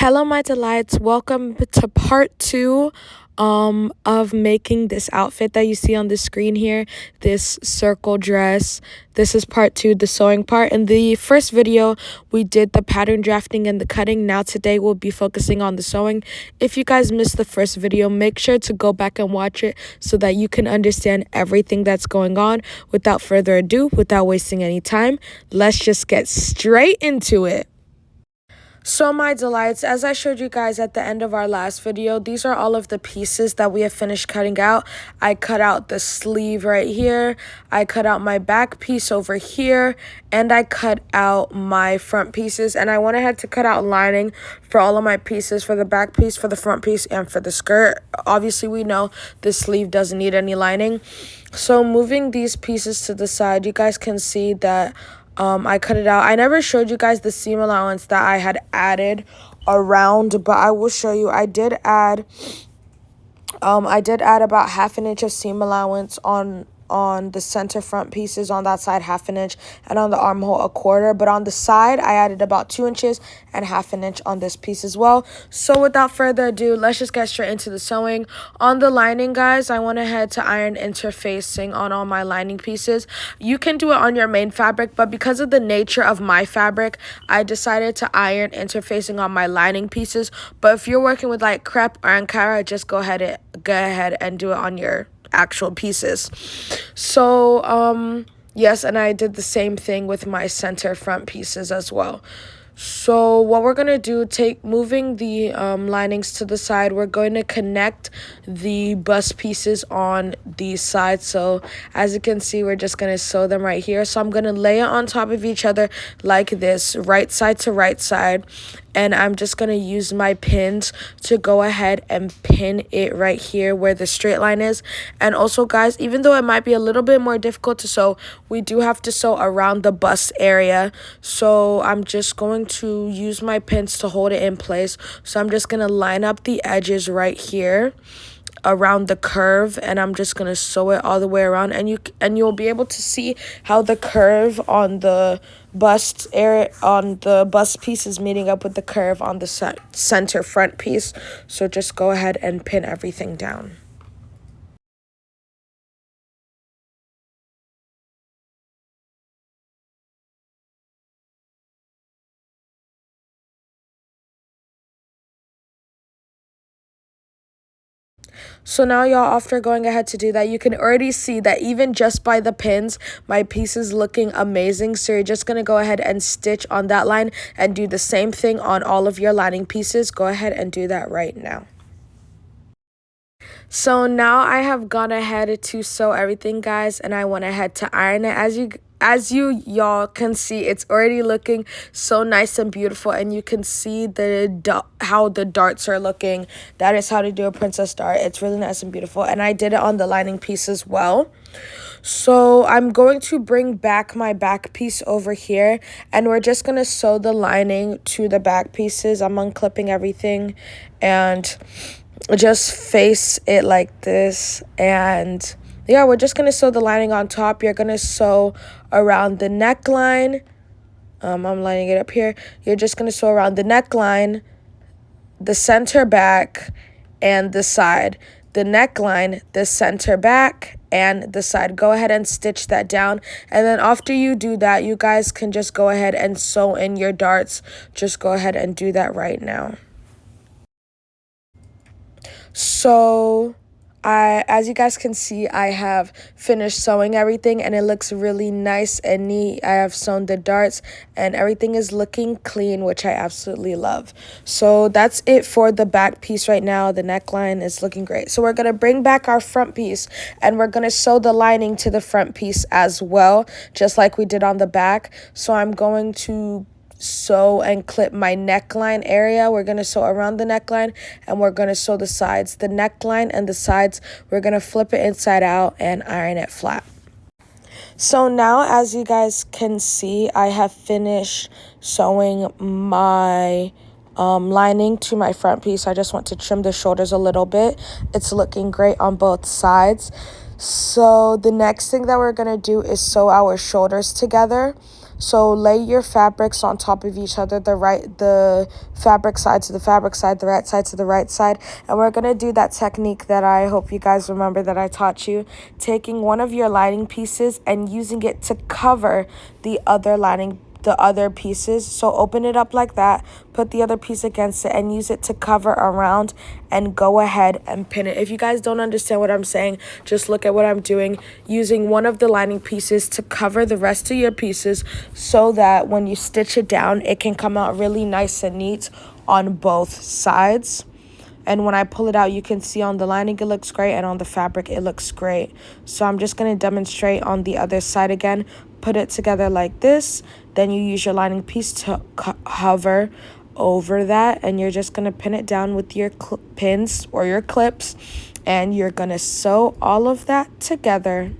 Hello, my delights. Welcome to part two of making this outfit that you see on the screen here, this circle dress. This is part two, the sewing part. In the first video, we did the pattern drafting and the cutting. Now today, we'll be focusing on the sewing. If you guys missed the first video, make sure to go back and watch it so that you can understand everything that's going on. Without further ado, without wasting any time, let's just get straight into it. So my delights, as I showed you guys at the end of our last video, these are all of the pieces that we have finished cutting out. I cut out the sleeve right here, I cut out my back piece over here, and I cut out my front pieces. And I went ahead to cut out lining for all of my pieces, for the back piece, for the front piece, and for the skirt. Obviously, we know the sleeve doesn't need any lining. So moving these pieces to the side, you guys can see that I cut it out. I never showed you guys the seam allowance that I had added around, but I will show you. I did add about 1/2 inch of seam allowance on the center front pieces, on that side 1/2 inch, and on the armhole 1/4. But on the side, I added about 2 inches and 1/2 inch on this piece as well. So without further ado, let's just get straight into the sewing. On the lining, guys, I went ahead to iron interfacing on all my lining pieces. You can do it on your main fabric, but because of the nature of my fabric, I decided to iron interfacing on my lining pieces. But if you're working with like crepe or Ankara, just go ahead and do it on your actual pieces. So yes, and I did the same thing with my center front pieces as well. So what we're going to do, moving the linings to the side, we're going to connect the bust pieces on these sides. So as you can see, we're just going to sew them right here. So I'm going to lay it on top of each other like this, right side to right side. And I'm just going to use my pins to go ahead and pin it right here where the straight line is. And also, guys, even though it might be a little bit more difficult to sew, we do have to sew around the bust area. So I'm just going to use my pins to hold it in place. So I'm just going to line up the edges right here around the curve, and I'm just going to sew it all the way around, and you'll be able to see how the curve on the bust area, on the bust piece, is meeting up with the curve on the center front piece. So just go ahead and pin everything down. So now, y'all, after going ahead to do that, you can already see that even just by the pins, my piece is looking amazing. So you're just going to go ahead and stitch on that line and do the same thing on all of your lining pieces. Go ahead and do that right now. So now I have gone ahead to sew everything, guys, and I went ahead to iron it. As y'all can see, it's already looking so nice and beautiful, and you can see how the darts are looking. That is how to do a princess dart. It's really nice and beautiful, and I did it on the lining piece as well. So I'm going to bring back my back piece over here, and we're just going to sew the lining to the back pieces. I'm unclipping everything and just face it like this, and yeah, we're just going to sew the lining on top. You're going to sew around the neckline. I'm lining it up here. You're just going to sew around the neckline, the center back, and the side. The neckline, the center back, and the side. Go ahead and stitch that down. And then after you do that, you guys can just go ahead and sew in your darts. Just go ahead and do that right now. So as you guys can see, I have finished sewing everything, and it looks really nice and neat. I have sewn the darts, and everything is looking clean, which I absolutely love. So that's it for the back piece right now. The neckline is looking great. So we're going to bring back our front piece, and we're going to sew the lining to the front piece as well, just like we did on the back. So I'm going to sew and clip my neckline area. We're going to sew around the neckline, and we're going to sew the sides. The neckline and the sides, we're going to flip it inside out and iron it flat. So now, as you guys can see, I have finished sewing my lining to my front piece. I just want to trim the shoulders a little bit. It's looking great on both sides. So the next thing that we're going to do is sew our shoulders together. So lay your fabrics on top of each other, the fabric side to the fabric side, the right side to the right side. And we're going to do that technique that I hope you guys remember that I taught you, taking one of your lining pieces and using it to cover the other pieces. So open it up like that, put the other piece against it, and use it to cover around, and go ahead and pin it. If you guys don't understand what I'm saying, just look at what I'm doing, using one of the lining pieces to cover the rest of your pieces so that when you stitch it down, it can come out really nice and neat on both sides. And when I pull it out, you can see on the lining it looks great, and on the fabric it looks great. So I'm just going to demonstrate on the other side again. Put it together like this. Then you use your lining piece to hover over that, and you're just going to pin it down with your pins or your clips, and you're going to sew all of that together.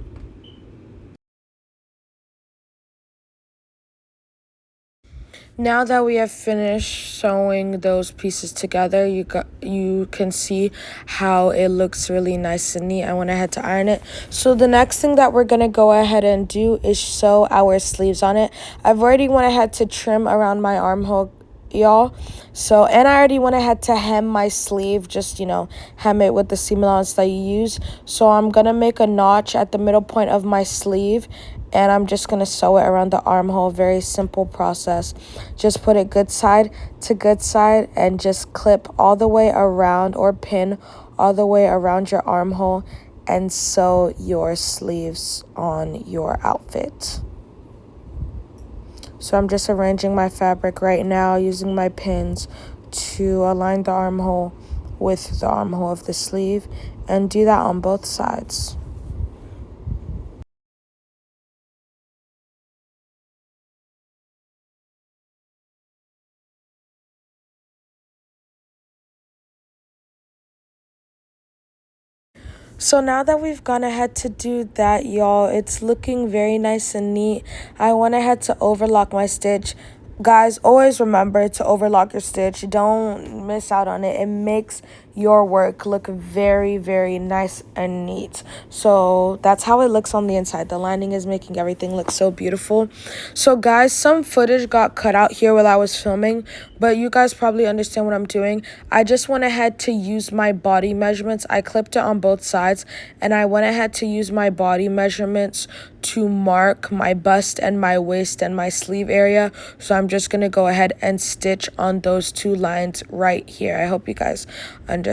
Now that we have finished sewing those pieces together, you can see how it looks really nice and neat. I went ahead to iron it. So the next thing that we're going to go ahead and do is sew our sleeves on it. I've already went ahead to trim around my armhole, y'all. So, and I already went ahead to hem my sleeve, just, hem it with the seam allowance that you use. So I'm going to make a notch at the middle point of my sleeve, and I'm just going to sew it around the armhole. Very simple process. Just put it good side to good side and just clip all the way around, or pin all the way around your armhole, and sew your sleeves on your outfit. So I'm just arranging my fabric right now using my pins to align the armhole with the armhole of the sleeve, and do that on both sides. So now that we've gone ahead to do that, y'all, it's looking very nice and neat. I went ahead to overlock my stitch. Guys, always remember to overlock your stitch. Don't miss out on it. It makes your work look very, very nice and neat. So that's how it looks on the inside. The lining is making everything look so beautiful. So guys, some footage got cut out here while I was filming, but you guys probably understand what I'm doing. I just went ahead to use my body measurements. I clipped it on both sides, and I went ahead to use my body measurements to mark my bust and my waist and my sleeve area. So I'm just going to go ahead and stitch on those two lines right here. I hope you guys understand.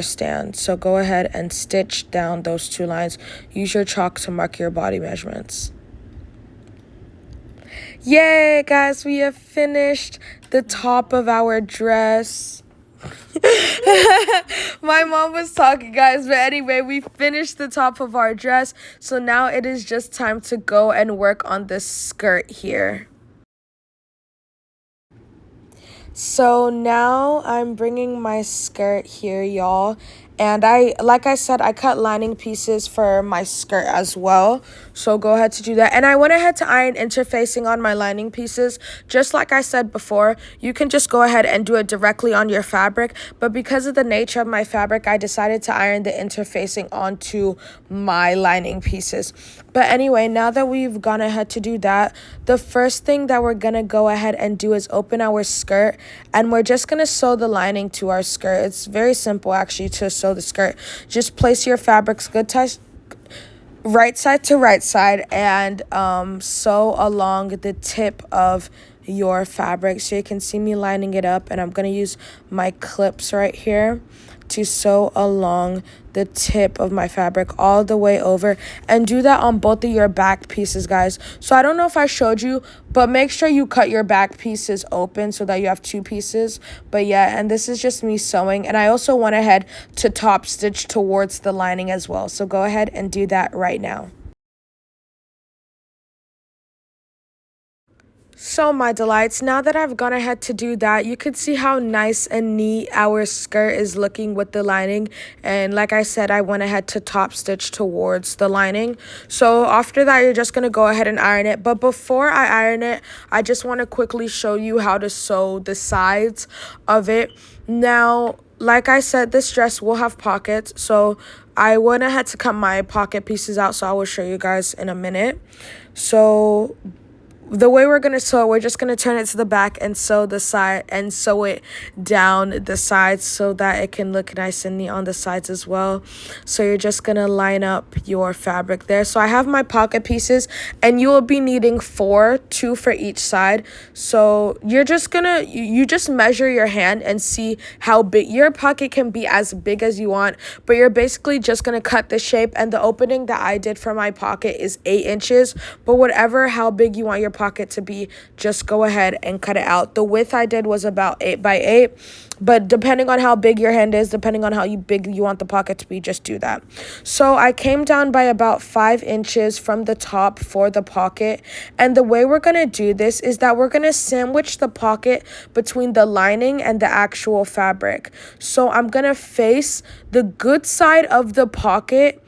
So go ahead and stitch down those two lines. Use your chalk to mark your body measurements. Yay, guys, we have finished the top of our dress. My mom was talking, guys, but anyway, we finished the top of our dress. So now it is just time to go and work on this skirt here. So now I'm bringing my skirt here, y'all. And like I said, I cut lining pieces for my skirt as well. So go ahead to do that. And I went ahead to iron interfacing on my lining pieces. Just like I said before, you can just go ahead and do it directly on your fabric. But because of the nature of my fabric, I decided to iron the interfacing onto my lining pieces. But anyway, now that we've gone ahead to do that, the first thing that we're going to go ahead and do is open our skirt. And we're just going to sew the lining to our skirt. It's very simple, actually, to sew the skirt. Just place your fabrics right side to right side, and sew along the tip of your fabric. So you can see me lining it up, and I'm going to use my clips right here to sew along the tip of my fabric all the way over, and do that on both of your back pieces, guys. So I don't know if I showed you, but make sure you cut your back pieces open so that you have two pieces. But yeah, and this is just me sewing, and I also went ahead to top stitch towards the lining as well. So go ahead and do that right now. So my delights, now that I've gone ahead to do that, you can see how nice and neat our skirt is looking with the lining. And like I said, I went ahead to top stitch towards the lining. So after that, you're just going to go ahead and iron it. But before I iron it, I just want to quickly show you how to sew the sides of it. Now, like I said, this dress will have pockets. So I went ahead to cut my pocket pieces out. So I will show you guys in a minute. So the way we're gonna sew it, we're just gonna turn it to the back and sew the side and sew it down the sides so that it can look nice and neat on the sides as well. So you're just gonna line up your fabric there. So I have my pocket pieces, and you will be needing 4, 2 for each side. So you're just gonna you just measure your hand and see how big your pocket can be, as big as you want, but you're basically just gonna cut the shape, and the opening that I did for my pocket is 8 inches, but whatever how big you want your pocket to be, just go ahead and cut it out. The width I did was about 8 by 8, but depending on how big your hand is, depending on how big you want the pocket to be, just do that. So I came down by about 5 inches from the top for the pocket, and the way we're gonna do this is that we're gonna sandwich the pocket between the lining and the actual fabric. So I'm gonna face the good side of the pocket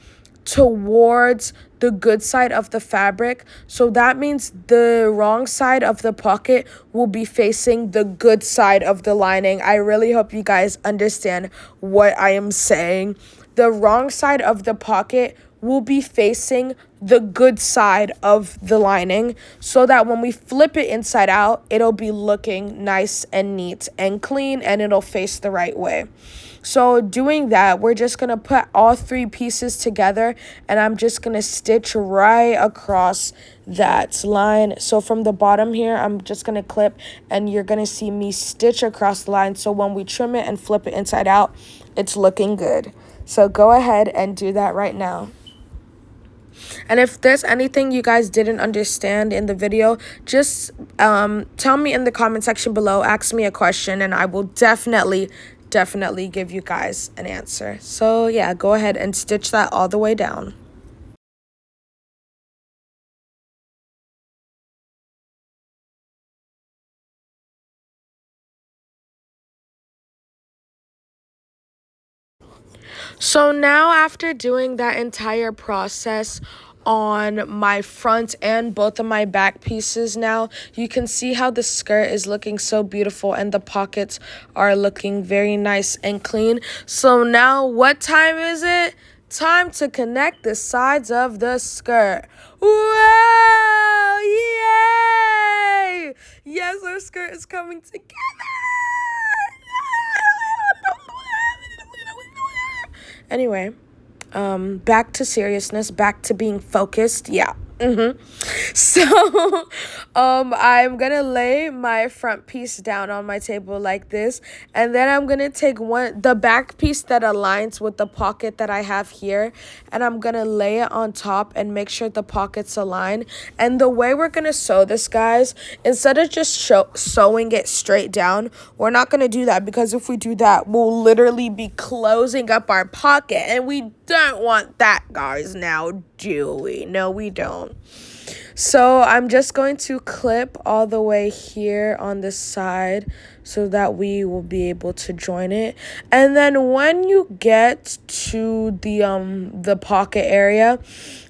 towards the good side of the fabric. So that means the wrong side of the pocket will be facing the good side of the lining. I really hope you guys understand what I am saying. The wrong side of the pocket will be facing the good side of the lining, so that when we flip it inside out, it'll be looking nice and neat and clean, and it'll face the right way. So doing that, we're just going to put all 3 pieces together, and I'm just going to stitch right across that line. So from the bottom here, I'm just going to clip, and you're going to see me stitch across the line. So when we trim it and flip it inside out, it's looking good. So go ahead and do that right now. And if there's anything you guys didn't understand in the video, just tell me in the comment section below, ask me a question, and I will definitely give you guys an answer. So yeah, go ahead and stitch that all the way down. So now, after doing that entire process on my front and both of my back pieces, now you can see how the skirt is looking so beautiful and the pockets are looking very nice and clean. So now, what time is it? Time to connect the sides of the skirt. Wow! Yay! Yes, our skirt is coming together. Anyway, back to seriousness, back to being focused. Yeah. So, I'm gonna lay my front piece down on my table like this, and then I'm gonna take the back piece that aligns with the pocket that I have here, and I'm gonna lay it on top and make sure the pockets align. And the way we're gonna sew this, guys, instead of just sewing it straight down, we're not gonna do that, because if we do that, we'll literally be closing up our pocket, and we don't want that, guys. Now, do we? No, we don't. So I'm just going to clip all the way here on this side so that we will be able to join it. And then when you get to the pocket area,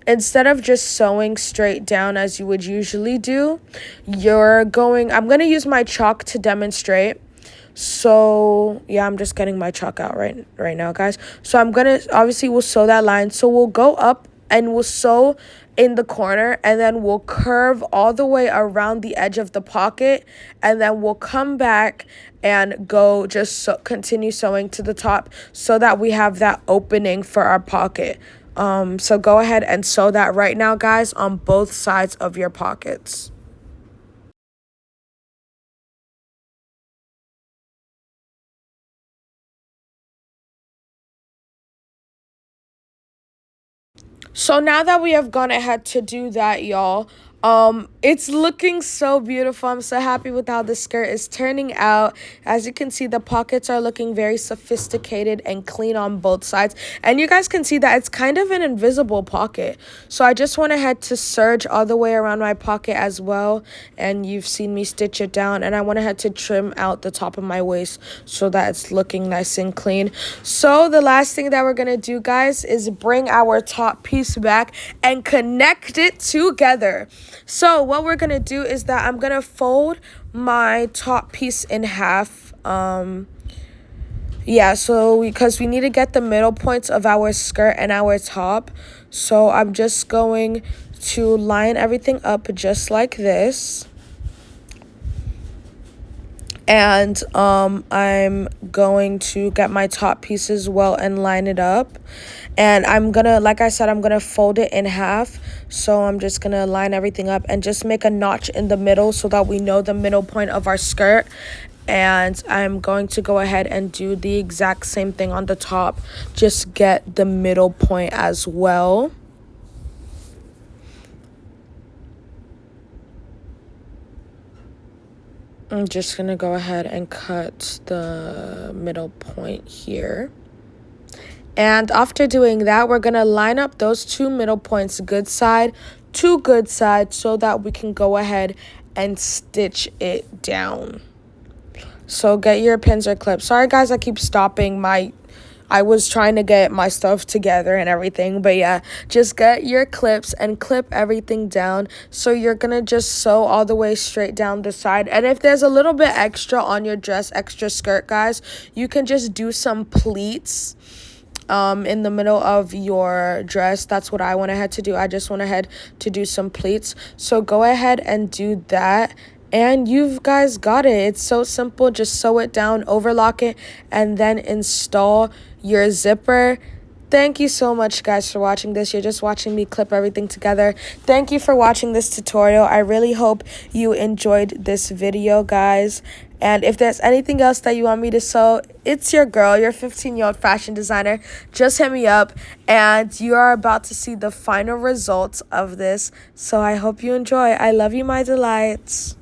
instead of just sewing straight down as you would usually do, I'm going to use my chalk to demonstrate. So yeah, I'm just getting my chalk out right now, guys. So I'm gonna, obviously we'll sew that line. So we'll go up and we'll sew in the corner, and then we'll curve all the way around the edge of the pocket, and then we'll come back and go continue sewing to the top so that we have that opening for our pocket. So go ahead and sew that right now, guys, on both sides of your pockets. So now that we have gone ahead to do that, y'all, it's looking so beautiful. I'm so happy with how the skirt is turning out. As you can see, the pockets are looking very sophisticated and clean on both sides. And you guys can see that it's kind of an invisible pocket. So I just went ahead to serge all the way around my pocket as well. And you've seen me stitch it down. And I went ahead to trim out the top of my waist so that it's looking nice and clean. So the last thing that we're going to do, guys, is bring our top piece back and connect it together. So what we're going to do is that I'm going to fold my top piece in half. Yeah, so because we need to get the middle points of our skirt and our top. So I'm just going to line everything up just like this. And I'm going to get my top piece as well and line it up. And I'm gonna, like I said, I'm gonna fold it in half. So I'm just gonna line everything up and just make a notch in the middle so that we know the middle point of our skirt. And I'm going to go ahead and do the exact same thing on the top. Just get the middle point as well. I'm just going to go ahead and cut the middle point here. And after doing that, we're going to line up those two middle points, good side to good side, so that we can go ahead and stitch it down. So get your pins or clips. Sorry, guys, I keep stopping. I was trying to get my stuff together and everything. But yeah, just get your clips and clip everything down. So you're going to just sew all the way straight down the side. And if there's a little bit extra on your dress, extra skirt, guys, you can just do some pleats in the middle of your dress. That's what I went ahead to do. I just went ahead to do some pleats. So go ahead and do that. And you guys got it. It's so simple. Just sew it down, overlock it, and then install your zipper. Thank you so much, guys, for watching this. You're just watching me clip everything together. Thank you for watching this tutorial. I really hope you enjoyed this video, guys. And if there's anything else that you want me to sew, it's your girl, your 15-year-old fashion designer. Just hit me up, and you are about to see the final results of this. So I hope you enjoy. I love you, my delights.